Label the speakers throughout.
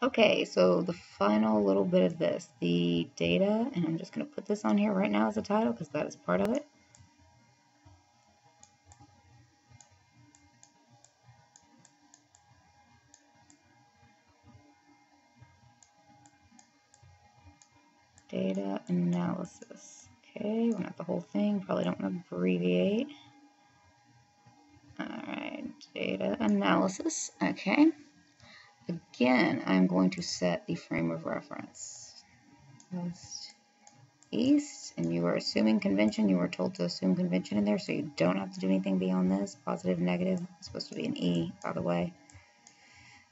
Speaker 1: Okay, so the final little bit of this, the data, and I'm just going to put this on here right now as a title because that is part of it. Data analysis. Okay, well, not the whole thing, probably don't want to abbreviate. Alright, data analysis. Okay. Again, I'm going to set the frame of reference. West, east, and you are assuming convention. You were told to assume convention in there, so you don't have to do anything beyond this. Positive, negative. It's supposed to be an E, by the way.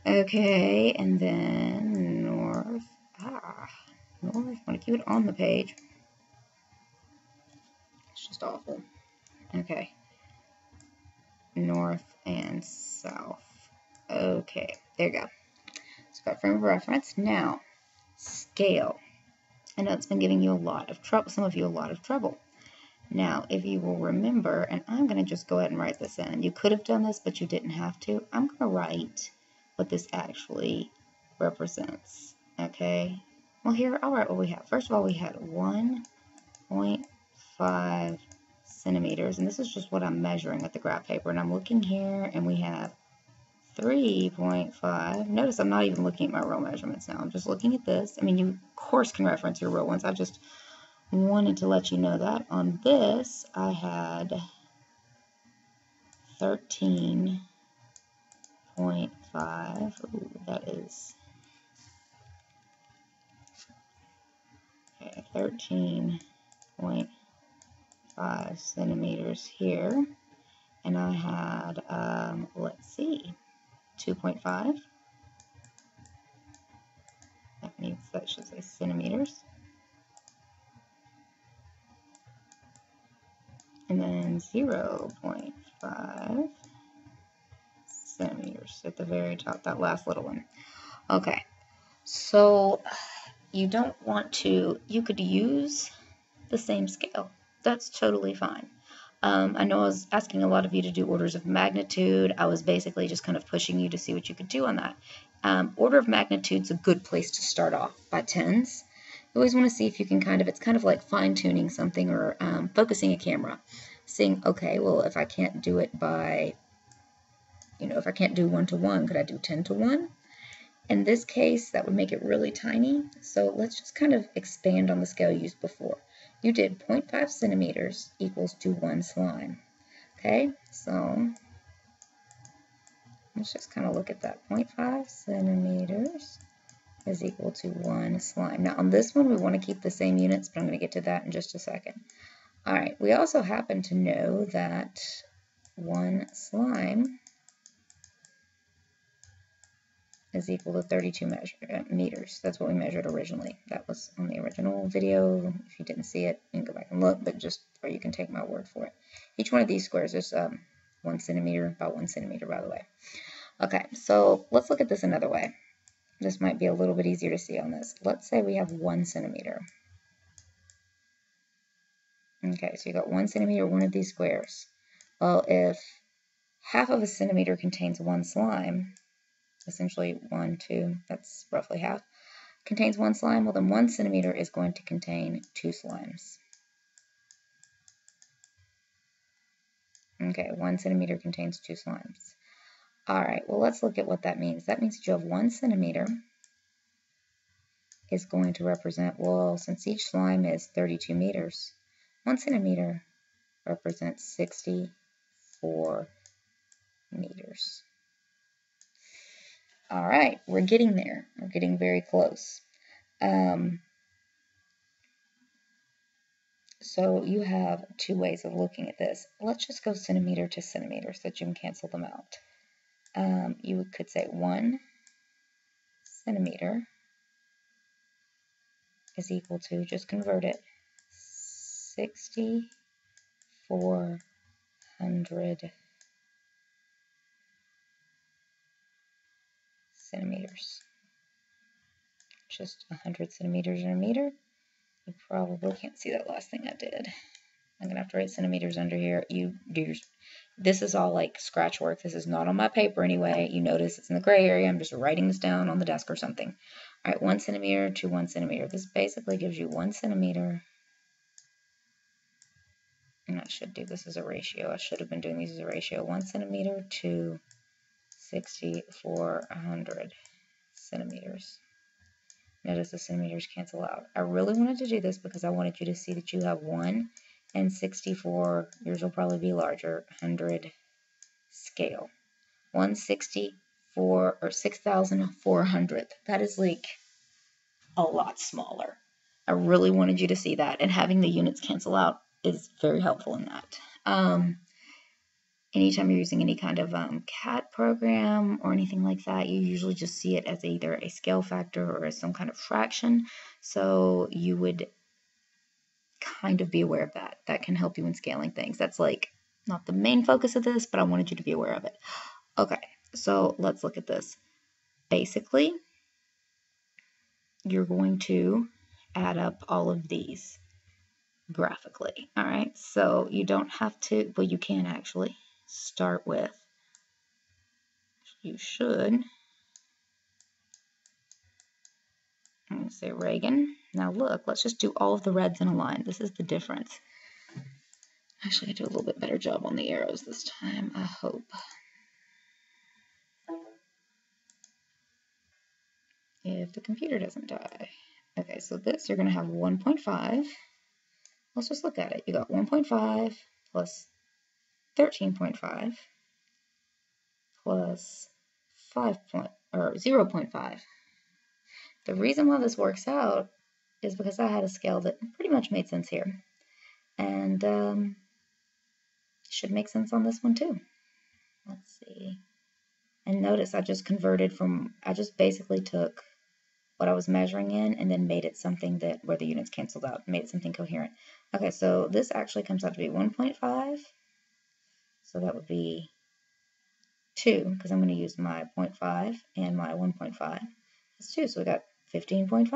Speaker 1: Okay, and then north. North. I want to keep it on the page. It's just awful. Okay. North and south. Okay, there you go. So got frame of reference. Now, scale. I know it's been giving you a lot of trouble, some of you a lot of trouble. Now, if you will remember, and I'm going to just go ahead and write this in. You could have done this, but you didn't have to. I'm going to write what this actually represents. Okay? Well, here, I'll write what we have. First of all, we had 1.5 centimeters, and this is just what I'm measuring at the graph paper. And I'm looking here, and we have 3.5. Notice I'm not even looking at my real measurements now. I'm just looking at this. I mean, you, of course, can reference your real ones. I just wanted to let you know that. On this, I had 13.5. Ooh, that is... Okay, 13.5 centimeters here. And I had, let's see, 2.5. That means that should say centimeters. And then 0.5 centimeters at the very top, that last little one. Okay, so you don't want to, you could use the same scale. That's totally fine. I know I was asking a lot of you to do orders of magnitude. I was basically just kind of pushing you to see what you could do on that. Order of magnitude's a good place to start off by tens. You always want to see if you can kind of, it's kind of like fine-tuning something or focusing a camera. Seeing, okay, well, if I can't do it by, you know, if I can't do 1 to 1, could I do 10 to 1? In this case, that would make it really tiny. So let's just kind of expand on the scale used before. You did 0.5 centimeters equals to 1 slime. Okay, so let's just kind of look at that. 0.5 centimeters is equal to 1 slime. Now on this one, we want to keep the same units, but I'm going to get to that in just a second. All right, we also happen to know that 1 slime is equal to 32 meters. That's what we measured originally. That was on the original video. If you didn't see it, you can go back and look, but just, or you can take my word for it. Each one of these squares is 1 centimeter, about 1 centimeter, by the way. Okay, so let's look at this another way. This might be a little bit easier to see on this. Let's say we have 1 centimeter. Okay, so you got 1 centimeter, one of these squares. Well, if half of a centimeter contains 1 slime, essentially 1, 2, that's roughly half, contains 1 slime, well then 1 centimeter is going to contain 2 slimes. Okay, 1 centimeter contains 2 slimes. Alright, well let's look at what that means. That means that you have 1 centimeter is going to represent, well, since each slime is 32 meters, 1 centimeter represents 64 meters. All right, we're getting there. We're getting very close. So you have 2 ways of looking at this. Let's just go centimeter to centimeter so that you can cancel them out. You could say 1 centimeter is equal to, just convert it, 6,400 centimeters. Just 100 centimeters in a meter. You probably can't see that last thing I did. I'm going to have to write centimeters under here. You this is all like scratch work. This is not on my paper anyway. You notice it's in the gray area. I'm just writing this down on the desk or something. All right, 1 centimeter to 1 centimeter. This basically gives you 1 centimeter. And I should do this as a ratio. I should have been doing these as a ratio. 1 centimeter to 6,400 centimeters. Notice the centimeters cancel out. I really wanted to do this because I wanted you to see that you have 1 and 64, yours will probably be larger, 100 scale. 164 or 6,400. That is like a lot smaller. I really wanted you to see that, and having the units cancel out is very helpful in that. Anytime you're using any kind of CAD program or anything like that, you usually just see it as either a scale factor or as some kind of fraction. So you would kind of be aware of that. That can help you in scaling things. That's like not the main focus of this, but I wanted you to be aware of it. Okay, so let's look at this. Basically, you're going to add up all of these graphically. All right, so you don't have to, well, you can actually start with, you should, I'm going to say Reagan. Now look, let's just do all of the reds in a line. This is the difference. Actually, I do a little bit better job on the arrows this time, I hope. If the computer doesn't die. Okay, so this, you're going to have 1.5. Let's just look at it. You got 1.5 plus 13.5 plus 0.5. The reason why this works out is because I had a scale that pretty much made sense here. And should make sense on this one too. Let's see. And notice I just basically took what I was measuring in and then made it something that where the units canceled out, made it something coherent. Okay, so this actually comes out to be 1.5. So that would be 2, because I'm going to use my 0.5 and my 1.5. That's 2, so we got 15.5.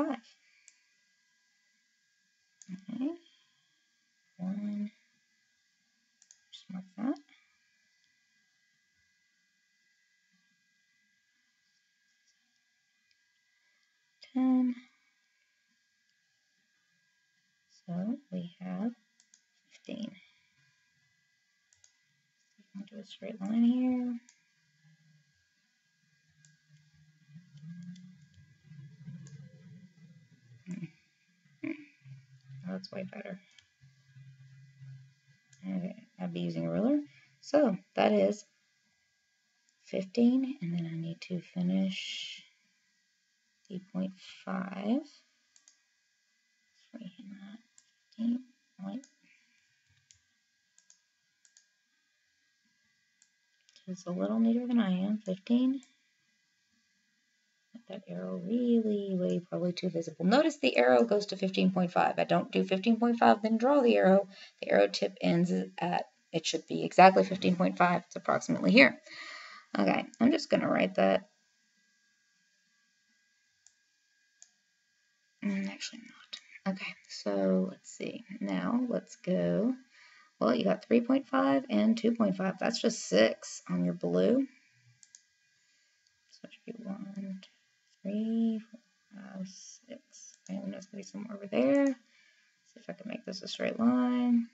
Speaker 1: Okay. 1. Just mark that. 10. So we have 15. I'll do a straight line here. Oh, that's way better. Okay, I'll be using a ruler. So that is 15, and then I need to finish the 0.5. Freehand that. 15. Right. It's a little neater than I am. 15. Make that arrow really way probably too visible. Notice the arrow goes to 15.5. I don't do 15.5, then draw the arrow. The arrow tip ends at, it should be exactly 15.5. It's approximately here. Okay, I'm just going to write that. Actually not. Okay, so let's see. Now let's go. Well, you got 3.5 and 2.5. That's just 6 on your blue. So it should be 1, 2, 3, 4, 5, 6. Okay, I know it's going to be somewhere over there. See if I can make this a straight line.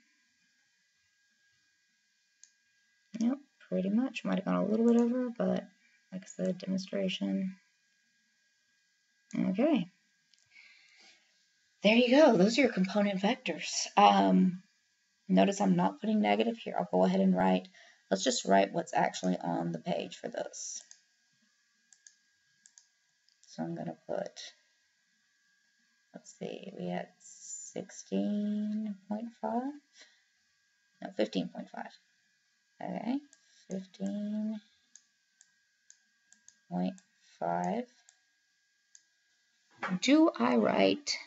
Speaker 1: Yep, pretty much. Might have gone a little bit over, but like I said, demonstration. Okay. There you go. Those are your component vectors. Notice I'm not putting negative here. I'll go ahead and write. Let's just write what's actually on the page for this. So I'm going to put, let's see, we had 16.5. No, 15.5. Okay, 15.5. Do I write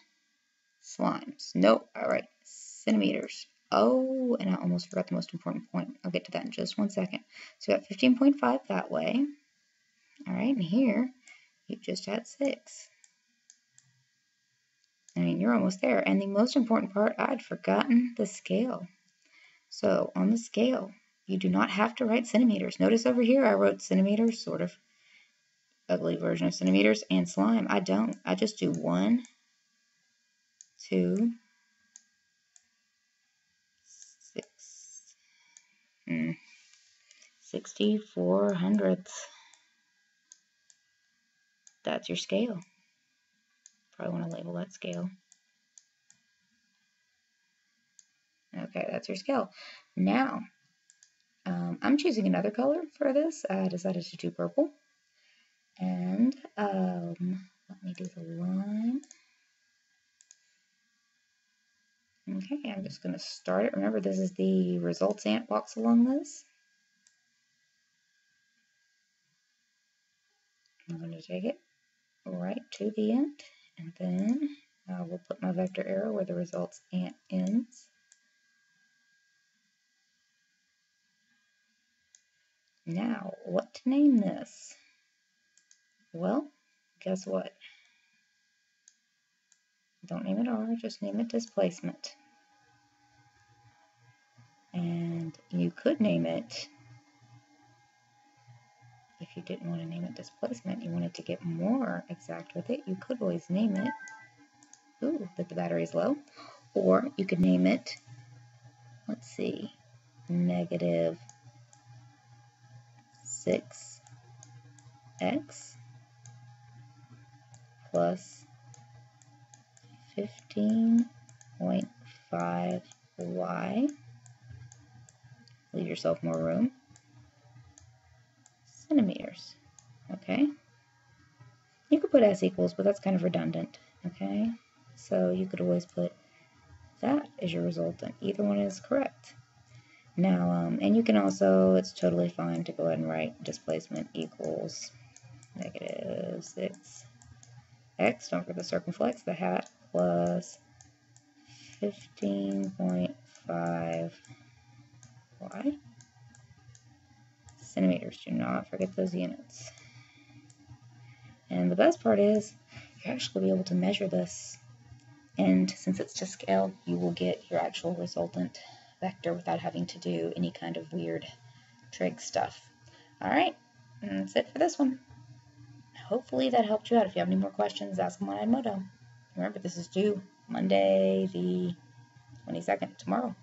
Speaker 1: slimes? No, I write centimeters. Oh, and I almost forgot the most important point. I'll get to that in just 1 second. So we got 15.5 that way. All right, and here you just had 6. I mean, you're almost there. And the most important part, I'd forgotten the scale. So on the scale, You do not have to write centimeters. Notice over here I wrote centimeters, sort of ugly version of centimeters, and slime. I don't. I just do 1, 2, 6, 64 hundredths. That's your scale. Probably want to label that scale. Okay, that's your scale. Now, I'm choosing another color for this. I decided to do purple. And let me do the line. Okay, I'm just going to start it. Remember, this is the results ant walks along this. I'm going to take it right to the end, and then I will put my vector arrow where the results ant ends. Now, what to name this? Well, guess what? Don't name it R, just name it displacement. And you could name it, if you didn't want to name it displacement, you wanted to get more exact with it, you could always name it, ooh, that the battery is low, or you could name it, let's see, -6x plus 15.5y. Leave yourself more room. Centimeters. Okay. You could put s equals, but that's kind of redundant. Okay. So you could always put that as your resultant. Either one is correct. Now, and you can also, it's totally fine to go ahead and write displacement equals -6x, don't forget the circumflex, the hat, plus 15.5y. Centimeters, do not forget those units. And the best part is, you're actually be able to measure this. And since it's to scale, you will get your actual resultant vector without having to do any kind of weird trig stuff. All right, and that's it for this one. Hopefully that helped you out. If you have any more questions, ask them on Edmodo. Remember, this is due Monday the 22nd, tomorrow.